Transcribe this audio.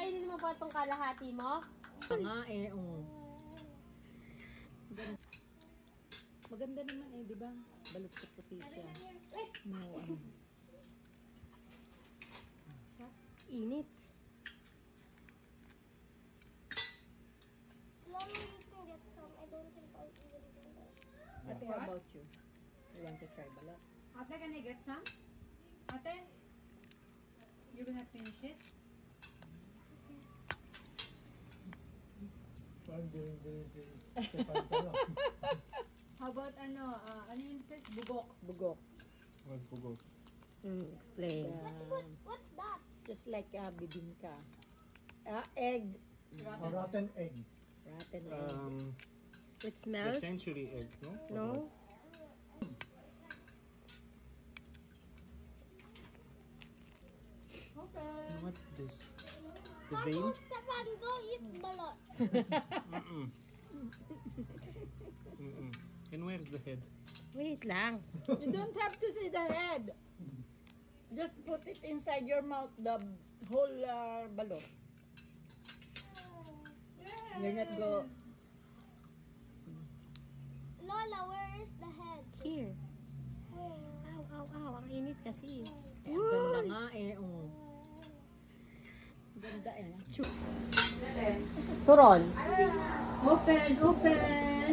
Kakainin mo pa itong kalahati mo? Nga eh, oh. Maganda naman eh, di ba? Balot sa puti siya. No, ano. Init. Mommy, you can get some. I don't think I'll even do that. Ate, how about you? You want to try balot? Ate, can I get some? Ate, you gonna finish it? How about ano yun sis? Bugok. Bugok. What's bugok? Explain. What's that? Just like bibingka. Egg. A rotten egg. Rotten egg. It The smells? century egg, no? No? Okay. What's this? The Mom, vein? Stefan, go eat balot. Mm-mm. Mm-mm. And where's the head? Wait lang. You don't have to see the head. Just put it inside your mouth, the whole balot. You're not go. Lola, where is the head? Here. Where? Ow, ow, ow. Ang init kasi. Eh, ang ganda nga eh, oh. Ganda eh. Turon. Open, open.